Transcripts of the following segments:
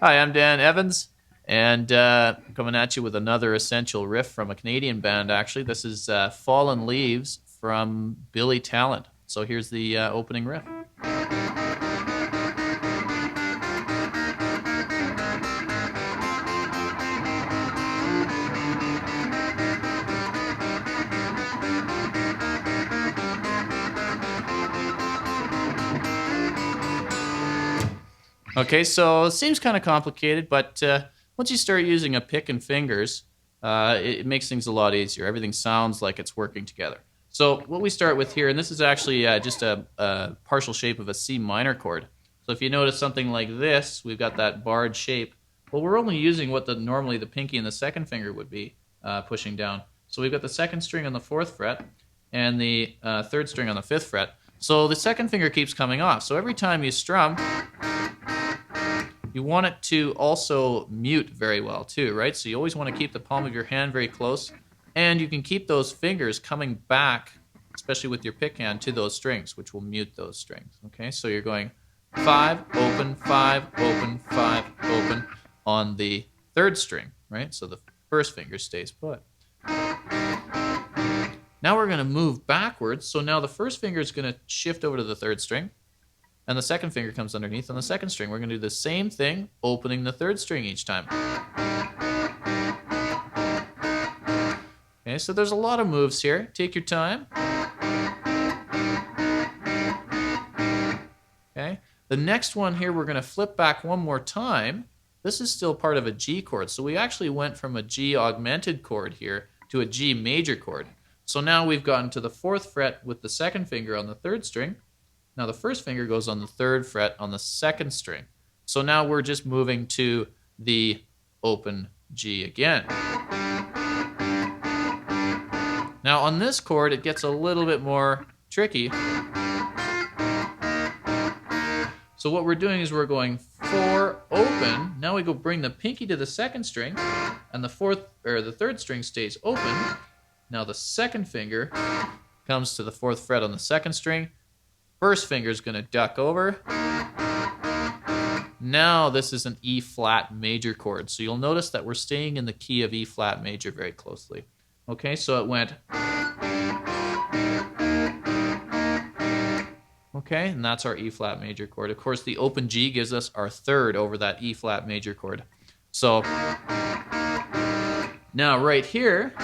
Hi, I'm Dan Evans, and coming at you with another essential riff from a Canadian band, actually. This is Fallen Leaves from Billy Talent. So here's the opening riff. Okay, so it seems kind of complicated, but once you start using a pick and fingers, it makes things a lot easier. Everything sounds like it's working together. So what we start with here, and this is actually just a partial shape of a C minor chord. So if you notice something like this, we've got that barred shape. Well, we're only using what normally the pinky and the second finger would be pushing down. So we've got the second string on the 4th fret and the 3rd string on the 5th fret. So the second finger keeps coming off. So every time you strum, you want it to also mute very well too, right? So you always want to keep the palm of your hand very close, and you can keep those fingers coming back, especially with your pick hand, to those strings, which will mute those strings. Okay, so you're going 5, open, 5, open, 5, open on the 3rd string, right? So the first finger stays put. Now we're going to move backwards. So now the first finger is going to shift over to the 3rd string, and the second finger comes underneath on the 2nd string. We're going to do the same thing, opening the 3rd string each time. Okay, so there's a lot of moves here. Take your time. Okay, the next one here, we're going to flip back one more time. This is still part of a G chord, so we actually went from a G augmented chord here to a G major chord. So now we've gotten to the 4th fret with the second finger on the 3rd string. Now the first finger goes on the 3rd fret on the 2nd string. So now we're just moving to the open G again. Now on this chord, it gets a little bit more tricky. So what we're doing is we're going 4, open. Now we go bring the pinky to the 2nd string, and the 3rd string stays open. Now the second finger comes to the 4th fret on the 2nd string. First finger is going to duck over. Now this is an E flat major chord. So you'll notice that we're staying in the key of E flat major very closely. Okay, so it went. Okay, and that's our E flat major chord. Of course, the open G gives us our 3rd over that E flat major chord. So now right here,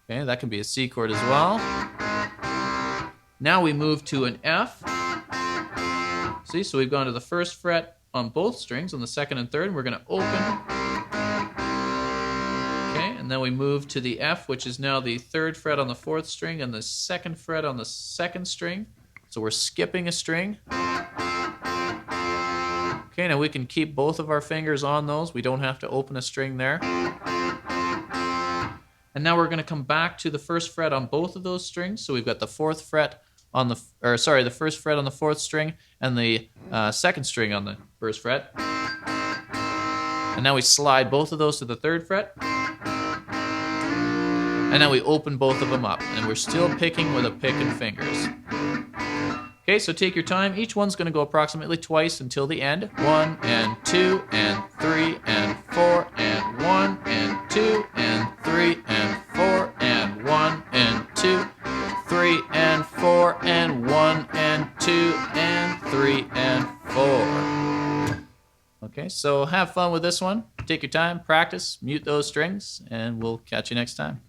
okay, that can be a C chord as well. Now we move to an F. See, so we've gone to the 1st fret on both strings, on the 2nd and 3rd, and we're going to open. Okay, and then we move to the F, which is now the 3rd fret on the 4th string and the 2nd fret on the 2nd string. So we're skipping a string. Okay, now we can keep both of our fingers on those. We don't have to open a string there. And now we're going to come back to the 1st fret on both of those strings. So we've got the 4th fret on the 1st fret on the 4th string and the 2nd string on the 1st fret. And now we slide both of those to the 3rd fret. And now we open both of them up, and we're still picking with a pick and fingers. Okay, so take your time. Each one's going to go approximately twice until the end. 1 and 2 and 3 and 4 and 1 and 2 and 3 and 4 and 1 and 2, 3 and 4 and 1 and 2 and 3 and 4. Okay, so have fun with this one. Take your time, practice, mute those strings, and we'll catch you next time.